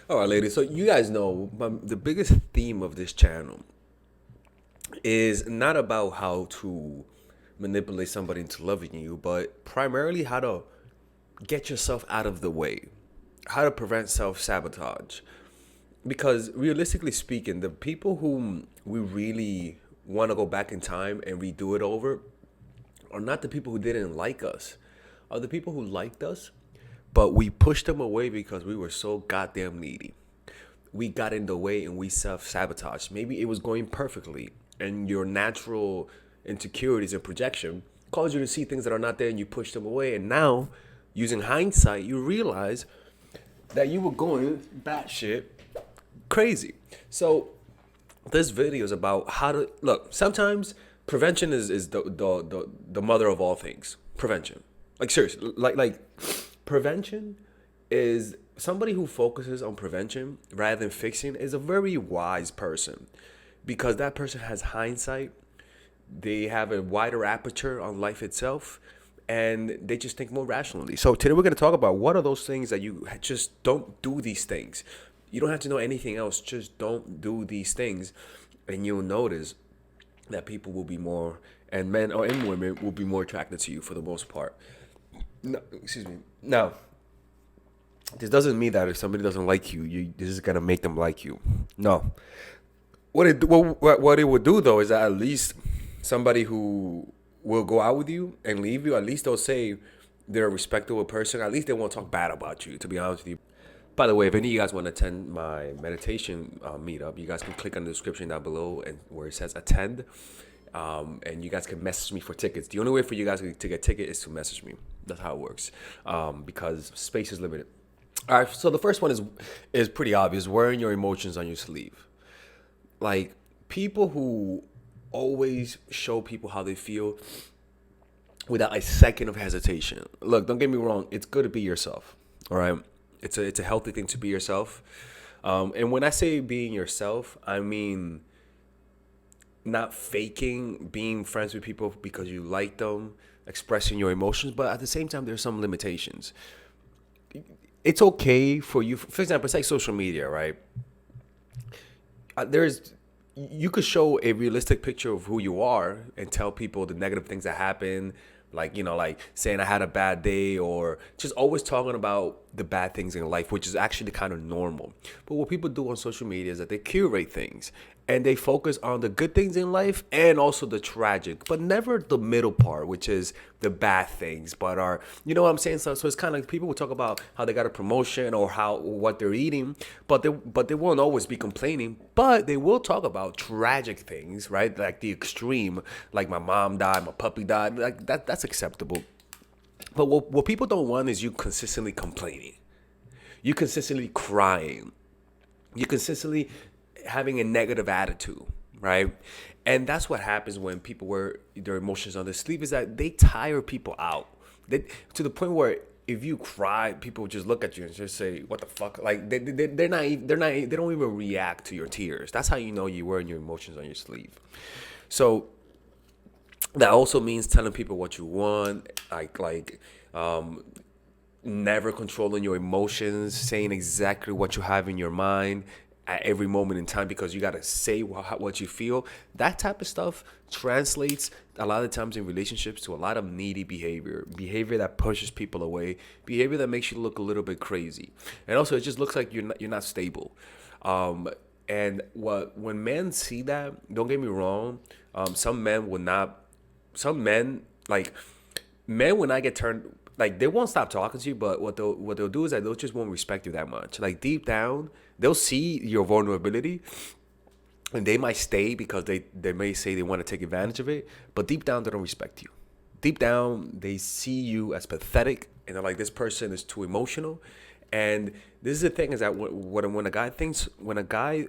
All right, ladies. So you guys know the biggest theme of this channel is not about how to manipulate somebody into loving you, but primarily how to get yourself out of the way, how to prevent self sabotage. Because realistically speaking, the people whom we really want to go back in time and redo it over are not the people who didn't like us, are the people who liked us, but we pushed them away because we were so goddamn needy. We got in the way and we self sabotaged. Maybe it was going perfectly, and your natural insecurities and projection caused you to see things that are not there and you push them away. And now, using hindsight, you realize that you were going batshit crazy. So, this video is about how to look. Sometimes prevention is the mother of all things. Prevention. Like, seriously, like prevention is somebody who focuses on prevention rather than fixing is a very wise person because that person has hindsight. They have a wider aperture on life itself and they just think more rationally. So today we're going to talk about what are those things that you just don't do these things. You don't have to know anything else, just don't do these things and you'll notice that people will be more and men or and women will be more attracted to you for the most part. No, excuse me. Now, this doesn't mean that if somebody doesn't like you, this is gonna make them like you. No. What it would do though is that at least somebody who will go out with you and leave you, at least they'll say they're a respectable person. At least they won't talk bad about you. To be honest with you. By the way, if any of you guys want to attend my meditation meetup, you guys can click on the description down below and where it says attend. And you guys can message me for tickets. The only way for you guys to get a ticket is to message me. That's how it works. Because space is limited. All right, so the first one is pretty obvious. Wearing your emotions on your sleeve. Like people who always show people how they feel without a second of hesitation. Look, don't get me wrong. It's good to be yourself. All right, it's a healthy thing to be yourself. And when I say being yourself, I mean not faking being friends with people because you like them, expressing your emotions, but at the same time, there's some limitations. It's okay for you. For example, it's like social media, right? There's you could show a realistic picture of who you are and tell people the negative things that happen, like like saying I had a bad day or just always talking about the bad things in life, which is actually kind of normal. But what people do on social media is that they curate things and they focus on the good things in life and also the tragic, but never the middle part, which is the bad things. But are what I'm saying? So it's kind of like people will talk about how they got a promotion or how what they're eating, but they won't always be complaining. But they will talk about tragic things, right? Like the extreme, like my mom died, my puppy died. Like that's acceptable. But what people don't want is you consistently complaining, you consistently crying, you consistently having a negative attitude, right? And that's what happens when people wear their emotions on their sleeve is that they tire people out. To the point where if you cry, people just look at you and just say, "What the fuck?" Like they don't even react to your tears. That's how you know you're wearing your emotions on your sleeve. So that also means telling people what you want, never controlling your emotions, saying exactly what you have in your mind at every moment in time because you got to say what you feel. That type of stuff translates a lot of times in relationships to a lot of needy behavior that pushes people away, behavior that makes you look a little bit crazy. And also it just looks like you're not stable. And when men see that, don't get me wrong, some men like men when I get turned like they won't stop talking to you, but what they'll do is that they'll just won't respect you that much. Like deep down, they'll see your vulnerability and they might stay because they may say they want to take advantage of it, but deep down they don't respect you. Deep down they see you as pathetic and they're like this person is too emotional. And this is the thing is that when a guy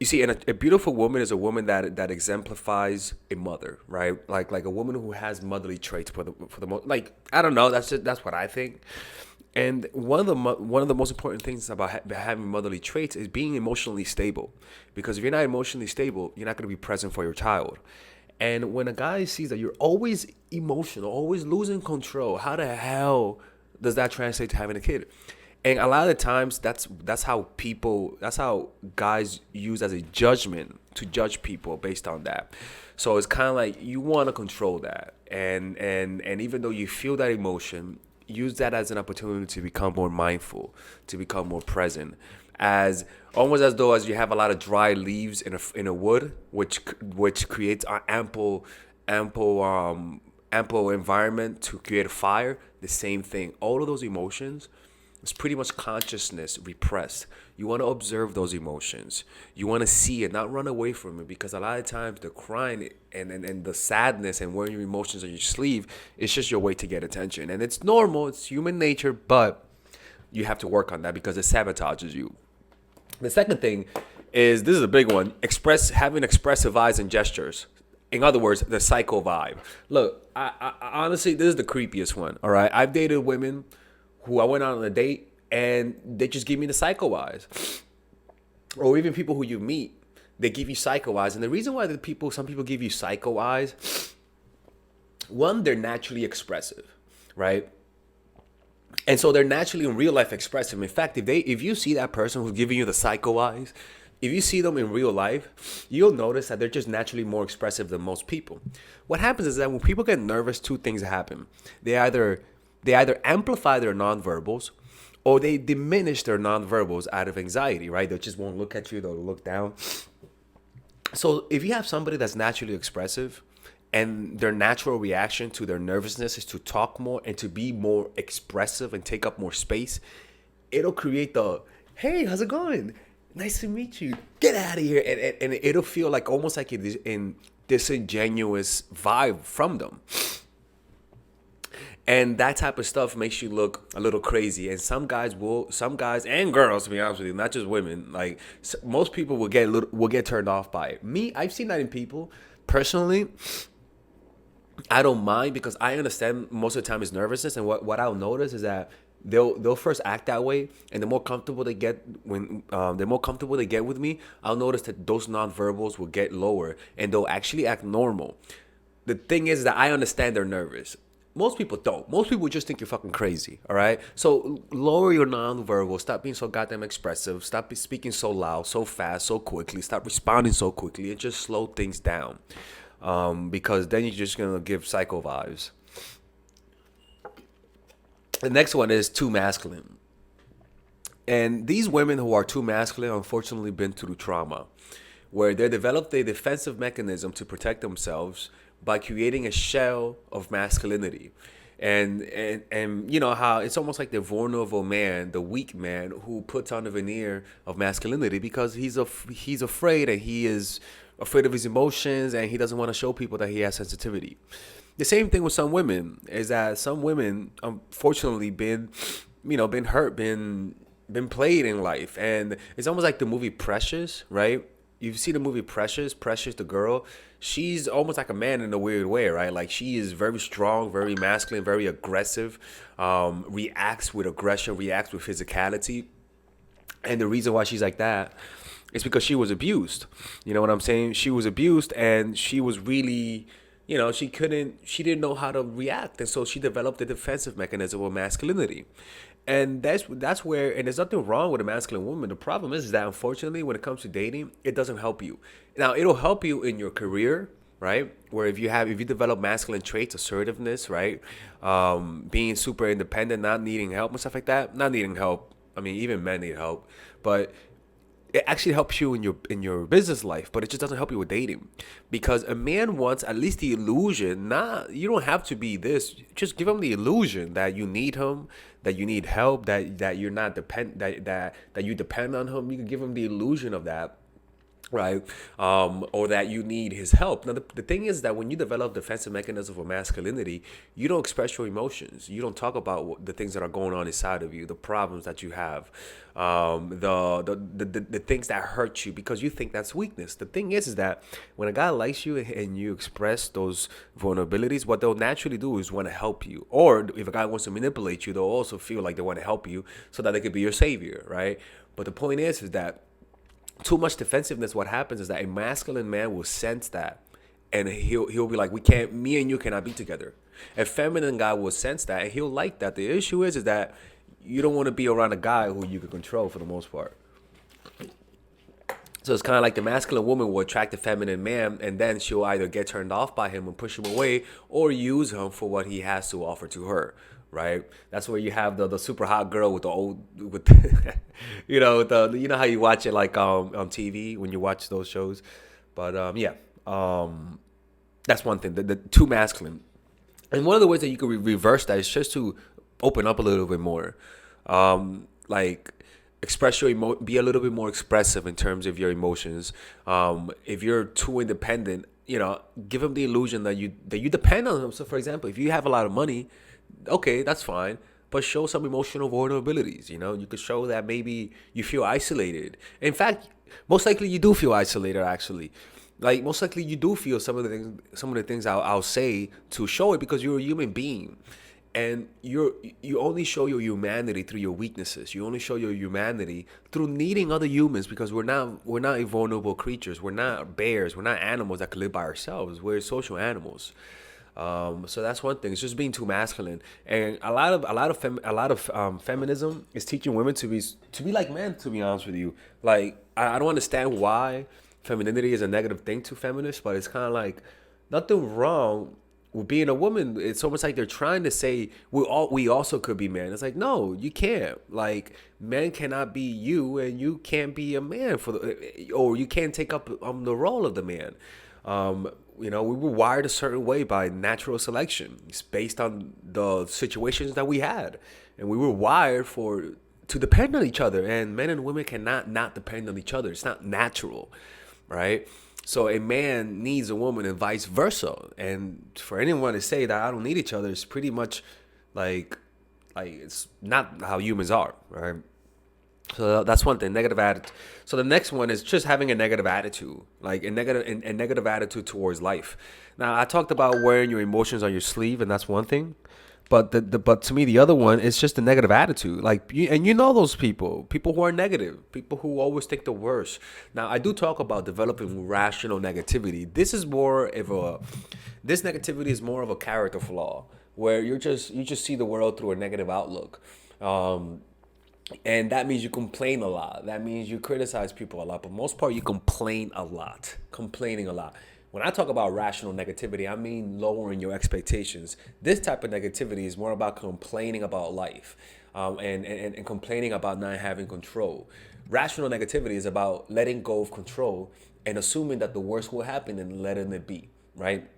you see, and a beautiful woman is a woman that exemplifies a mother, right? Like a woman who has motherly traits for the most. Like I don't know, that's what I think. And one of the most important things about having motherly traits is being emotionally stable, because if you're not emotionally stable, you're not going to be present for your child. And when a guy sees that you're always emotional, always losing control, how the hell does that translate to having a kid? And a lot of the times that's how guys use as a judgment to judge people based on that. So it's kind of like you want to control that, and even though you feel that emotion, use that as an opportunity to become more mindful, to become more present, as almost as though as you have a lot of dry leaves in a wood, which creates an ample ample environment to create a fire. The same thing. All of those emotions, it's pretty much consciousness repressed. You want to observe those emotions. You want to see it, not run away from it, because a lot of times the crying and the sadness and wearing your emotions on your sleeve is just your way to get attention. And it's normal, it's human nature, but you have to work on that because it sabotages you. The second thing is, this is a big one, having expressive eyes and gestures. In other words, the psycho vibe. Look, I honestly, this is the creepiest one. All right, I've dated women who I went out on a date and they just give me the psycho eyes, or even people who you meet, they give you psycho eyes. And the reason why some people give you psycho eyes, one, they're naturally expressive, right? And so they're naturally in real life expressive. In fact, if you see that person who's giving you the psycho eyes, if you see them in real life, you'll notice that they're just naturally more expressive than most people. What happens is that when people get nervous, two things happen. They either amplify their nonverbals, or they diminish their nonverbals out of anxiety, right? They just won't look at you, they'll look down. So if you have somebody that's naturally expressive and their natural reaction to their nervousness is to talk more and to be more expressive and take up more space, it'll create the, hey, how's it going? Nice to meet you. Get out of here. And it'll feel like almost like it is in disingenuous vibe from them. And that type of stuff makes you look a little crazy. And some guys and girls, to be honest with you, not just women, like most people will get turned off by it. Me, I've seen that in people. Personally, I don't mind because I understand most of the time it's nervousness. And what I'll notice is that they'll first act that way, and the more comfortable they get with me, I'll notice that those nonverbals will get lower and they'll actually act normal. The thing is that I understand they're nervous. Most people don't. Most people just think you're fucking crazy, all right? So lower your nonverbal. Stop being so goddamn expressive. Stop speaking so loud, so fast, so quickly. Stop responding so quickly, and just slow things down. Because then you're just going to give psycho vibes. The next one is too masculine. And these women who are too masculine, unfortunately, been through trauma, where they developed a defensive mechanism to protect themselves by creating a shell of masculinity. And you know how it's almost like the vulnerable man, the weak man who puts on the veneer of masculinity because he's afraid, and he is afraid of his emotions, and he doesn't want to show people that he has sensitivity. The same thing with some women is that some women unfortunately been hurt, been played in life. And it's almost like the movie Precious, right? You've seen the movie Precious, the girl. She's almost like a man in a weird way, right? Like she is very strong, very masculine, very aggressive, reacts with aggression, reacts with physicality. And the reason why she's like that is because she was abused. You know what I'm saying? She was abused, and she was really, she didn't know how to react. And so she developed a defensive mechanism of masculinity. And that's where, and there's nothing wrong with a masculine woman. The problem is that, unfortunately, when it comes to dating, it doesn't help you. Now, it'll help you in your career, right? Where if you develop masculine traits, assertiveness, right? Being super independent, not needing help and stuff like that. Not needing help. I mean, even men need help. But it actually helps you in your business life, but it just doesn't help you with dating, because a man wants at least the illusion. You don't have to be this. Just give him the illusion that you need him, that you need help, that you're not that you depend on him. You can give him the illusion of that, right? Or that you need his help. Now, the thing is that when you develop defensive mechanism of masculinity, you don't express your emotions. You don't talk about the things that are going on inside of you, the problems that you have, the things that hurt you, because you think that's weakness. The thing is that when a guy likes you and you express those vulnerabilities, what they'll naturally do is want to help you. Or if a guy wants to manipulate you, they'll also feel like they want to help you so that they could be your savior, right? But the point is that too much defensiveness, what happens is that a masculine man will sense that, and he'll be like, me and you cannot be together. A feminine guy will sense that, and he'll like that. The issue is that you don't want to be around a guy who you can control for the most part. So it's kind of like the masculine woman will attract the feminine man, and then she'll either get turned off by him and push him away, or use him for what he has to offer to her. Right? That's where you have the super hot girl with the old with how you watch it like on TV when you watch those shows. But that's one thing. The too masculine, and one of the ways that you can reverse that is just to open up a little bit more. Like express be a little bit more expressive in terms of your emotions. If you're too independent, give them the illusion that you depend on them. So for example, if you have a lot of money, okay, that's fine, but show some emotional vulnerabilities. You could show that maybe you feel isolated. In fact, most likely you do feel isolated, actually. Like most likely you do feel some of the things I'll say to show it, because you're a human being. And you only show your humanity through your weaknesses. You only show your humanity through needing other humans, because we're not invulnerable creatures. We're not bears. We're not animals that can live by ourselves. We're social animals. So that's one thing. It's just being too masculine, and a lot of feminism is teaching women to be like men. To be honest with you, like I don't understand why femininity is a negative thing to feminists, but it's kind of like nothing wrong with being a woman. It's almost like they're trying to say we also could be men. It's like, no, you can't. Like, men cannot be you, and you can't be a man or you can't take up the role of the man. We were wired a certain way by natural selection. It's based on the situations that we had, and we were wired to depend on each other. And men and women cannot not depend on each other. It's not natural, right? So a man needs a woman and vice versa. And for anyone to say that I don't need each other is pretty much like it's not how humans are, right? So that's one thing, negative attitude. So the next one is just having a negative attitude, like a negative attitude towards life. Now, I talked about wearing your emotions on your sleeve, and that's one thing. But but to me, the other one is just a negative attitude. Like, those people who are negative, people who always think the worst. Now, I do talk about developing rational negativity. This negativity is more of a character flaw, where you just see the world through a negative outlook. And that means you complain a lot. That means you criticize people a lot. But most part, you complaining a lot. When I talk about rational negativity, I mean lowering your expectations. This type of negativity is more about complaining about life, and complaining about not having control. Rational negativity is about letting go of control and assuming that the worst will happen and letting it be, right?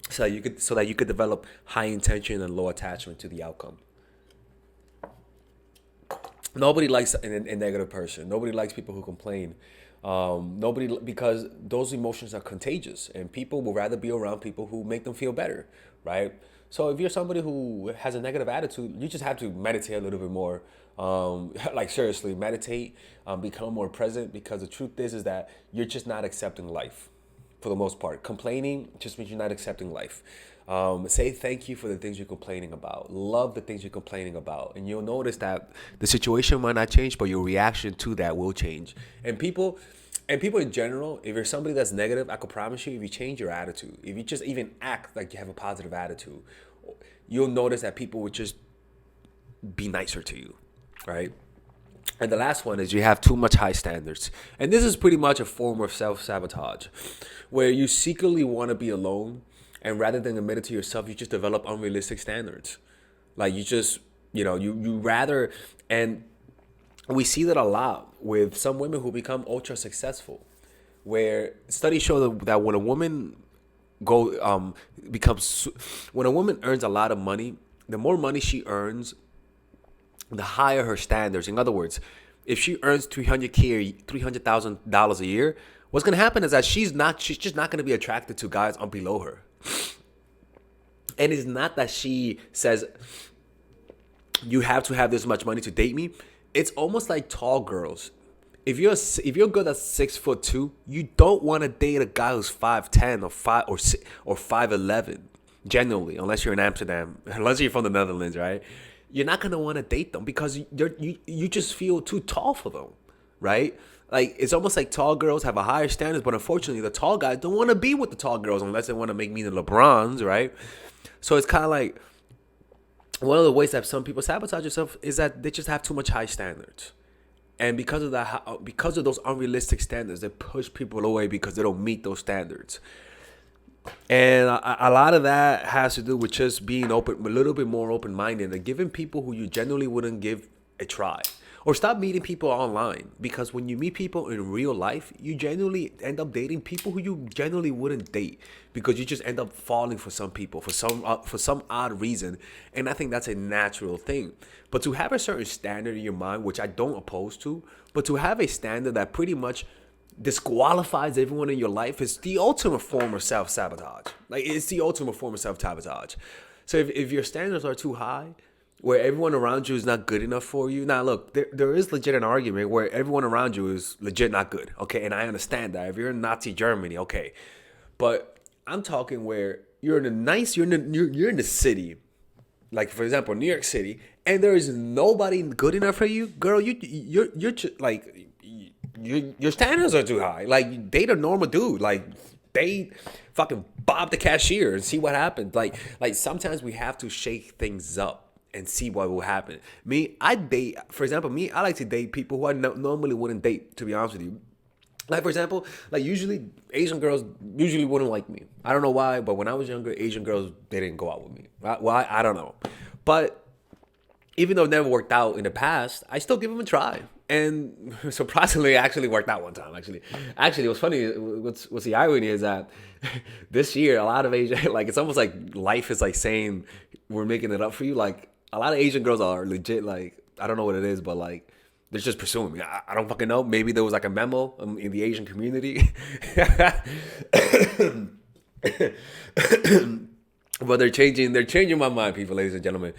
So that you could develop high intention and low attachment to the outcome. Nobody likes a negative person. Nobody likes people who complain. Because those emotions are contagious, and people will rather be around people who make them feel better, right? So if you're somebody who has a negative attitude, you just have to meditate a little bit more. Like seriously, meditate, become more present, because the truth is that you're just not accepting life for the most part. Complaining just means you're not accepting life. Say thank you for the things you're complaining about. Love the things you're complaining about. And you'll notice that the situation might not change, but your reaction to that will change. And people in general, if you're somebody that's negative, I could promise you, if you change your attitude, if you just even act like you have a positive attitude, you'll notice that people would just be nicer to you, right? And the last one is you have too much high standards. And this is pretty much a form of self-sabotage, where you secretly want to be alone, and rather than admit it to yourself, you just develop unrealistic standards. Like you just, you rather, and we see that a lot with some women who become ultra successful, where studies show that when a woman when a woman earns a lot of money, the more money she earns, the higher her standards. In other words, if she earns $300,000 a year, what's gonna happen is that she's just not gonna be attracted to guys below her. And it's not that she says you have to have this much money to date me. It's almost like tall girls. If you're good at 6'2", you don't want to date a guy who's 5'10" or 5'11". Generally, unless you're in Amsterdam, unless you're from the Netherlands, right? You're not gonna want to date them because you just feel too tall for them, right? Like, it's almost like tall girls have a higher standards, but unfortunately, the tall guys don't want to be with the tall girls unless they want to make me the LeBrons, right? So it's kind of like one of the ways that some people sabotage themselves is that they just have too much high standards. And because of that, because of those unrealistic standards, they push people away because they don't meet those standards. And a lot of that has to do with just being open, a little bit more open-minded, and giving people who you generally wouldn't give a try. Or stop meeting people online, because when you meet people in real life, you generally end up dating people who you generally wouldn't date, because you just end up falling for some people for some odd reason. And I think that's a natural thing. But to have a certain standard in your mind, which I don't oppose to, but to have a standard that pretty much disqualifies everyone in your life is the ultimate form of self-sabotage. Like, it's the ultimate form of self-sabotage. So if your standards are too high, where everyone around you is not good enough for you. Now, look, there is legit an argument where everyone around you is legit not good, okay? And I understand that. If you're in Nazi Germany, okay. But I'm talking where you're in the city, like, for example, New York City, and there is nobody good enough for you, girl. Your standards are too high. Like, date a normal dude. Like, date fucking Bob the cashier and see what happens. Like sometimes we have to shake things up and see what will happen. I like to date people who I normally wouldn't date, to be honest with you. Like, for example, like, usually Asian girls usually wouldn't like me. I don't know why, but when I was younger, Asian girls, they didn't go out with me. Why? I don't know. But even though it never worked out in the past, I still give them a try. And surprisingly, it actually worked out one time, actually. Actually, what's funny, what's the irony is that this year, a lot of Asian, like, it's almost like life is like saying, we're making it up for you. Like, a lot of Asian girls are legit, like, I don't know what it is, but like, they're just pursuing me. I don't fucking know. Maybe there was like a memo in the Asian community. But they're changing my mind, people, ladies and gentlemen.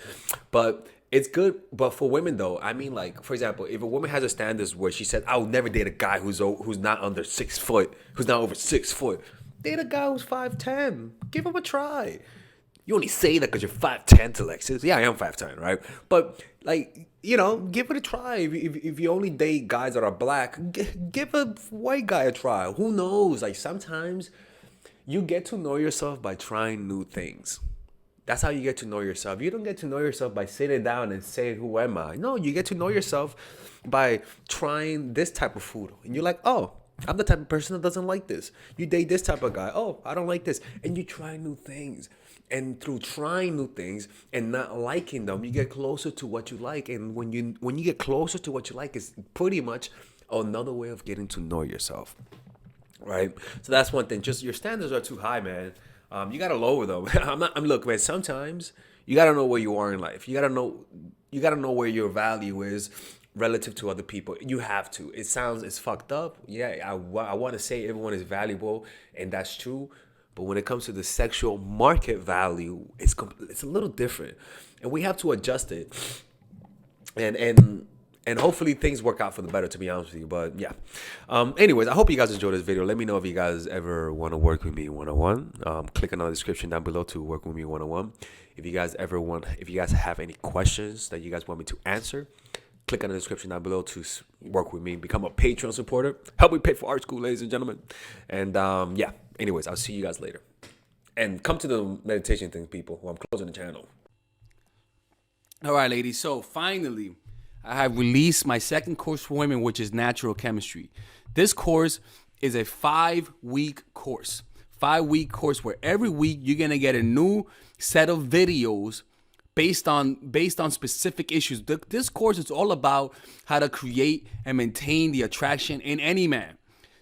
But it's good. But for women, though, I mean, like, for example, if a woman has a standards where she said, I would never date a guy who's not under 6 foot, who's not over 6 foot. Date a guy who's 5'10". Give him a try. You only say that because you're 5'10", Alexis. Yeah, I am 5'10", right? But, like, you know, give it a try. If you only date guys that are black, give a white guy a try. Who knows? Like, sometimes you get to know yourself by trying new things. That's how you get to know yourself. You don't get to know yourself by sitting down and saying, who am I? No, you get to know yourself by trying this type of food. And you're like, oh, I'm the type of person that doesn't like this. You date this type of guy. Oh, I don't like this. And you try new things. And through trying new things and not liking them, you get closer to what you like. And when you get closer to what you like, it's pretty much another way of getting to know yourself, right? So that's one thing. Just your standards are too high, man. You gotta lower them. Look, man. Sometimes you gotta know where you are in life. You gotta know where your value is relative to other people. You have to. It's fucked up. Yeah, I want to say everyone is valuable, and that's true. But when it comes to the sexual market value, it's a little different, and we have to adjust it. And hopefully things work out for the better, to be honest with you. But yeah. Anyways, I hope you guys enjoyed this video. Let me know if you guys ever want to work with me one-on-one. Click on the description down below to work with me one-on-one. If you guys have any questions that you guys want me to answer, click on the description down below to work with me. Become a Patreon supporter. Help me pay for art school, ladies and gentlemen. And yeah. Anyways, I'll see you guys later. And come to the meditation thing, people. I'm closing the channel. All right, ladies. So finally, I have released my second course for women, which is natural chemistry. This course is a 5-week course. 5-week course where every week you're going to get a new set of videos based on specific issues. This course is all about how to create and maintain the attraction in any man.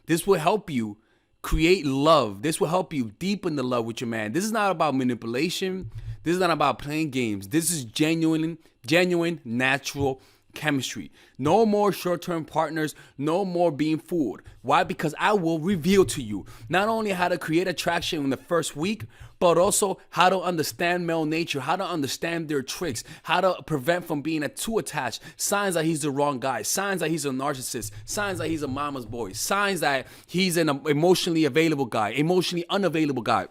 This will help you create love. This will help you deepen the love with your man. This is not about manipulation. This is not about playing games. This is genuine natural chemistry. No more short-term partners. No more being fooled. Why? Because I will reveal to you not only how to create attraction in the first week, but also how to understand male nature, how to understand their tricks, how to prevent from being too attached, signs that he's the wrong guy, signs that he's a narcissist, signs that he's a mama's boy, signs that he's an emotionally available guy, emotionally unavailable guy.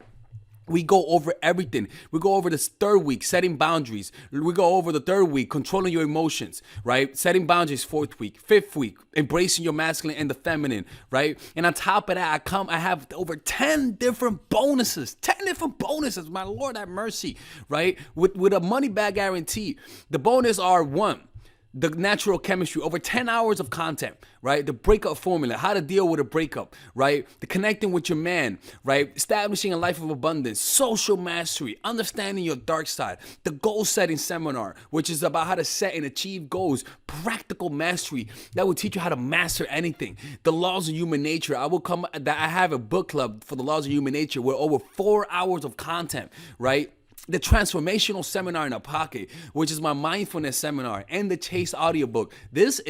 We go over everything. We go over this third week, setting boundaries. We go over the third week, controlling your emotions, right? Setting boundaries, fourth week. Fifth week, embracing your masculine and the feminine, right? And on top of that, I have over 10 different bonuses. 10 different bonuses, my Lord have mercy, right? With a money back guarantee. The bonus are one, the natural chemistry, over 10 hours of content, right? The breakup formula, how to deal with a breakup, right? The connecting with your man, right? Establishing a life of abundance, social mastery, understanding your dark side, the goal setting seminar, which is about how to set and achieve goals, practical mastery that will teach you how to master anything, the laws of human nature. I have a book club for the laws of human nature with over 4 hours of content, right? The transformational seminar in a pocket, which is my mindfulness seminar, and the Chase audiobook. This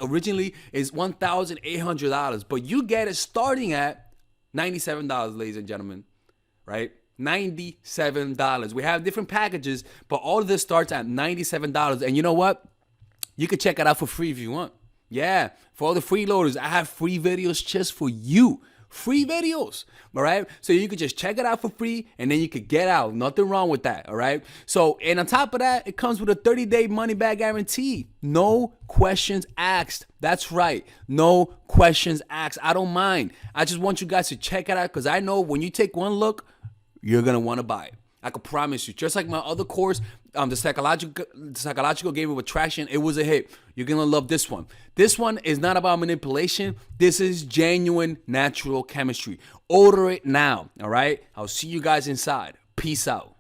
originally is $1,800, but you get it starting at $97, ladies and gentlemen, right? $97. We have different packages, but all of this starts at $97. And you know what? You can check it out for free if you want. Yeah, for all the freeloaders, I have free videos just for you. Free videos, all right? So you could just check it out for free, and then you could get out. Nothing wrong with that, all right? So, and on top of that, it comes with a 30-day money-back guarantee. No questions asked. That's right. No questions asked. I don't mind. I just want you guys to check it out because I know when you take one look, you're going to want to buy it. I can promise you. Just like my other course, the psychological game of attraction, it was a hit. You're going to love this one. This one is not about manipulation. This is genuine natural chemistry. Order it now, all right? I'll see you guys inside. Peace out.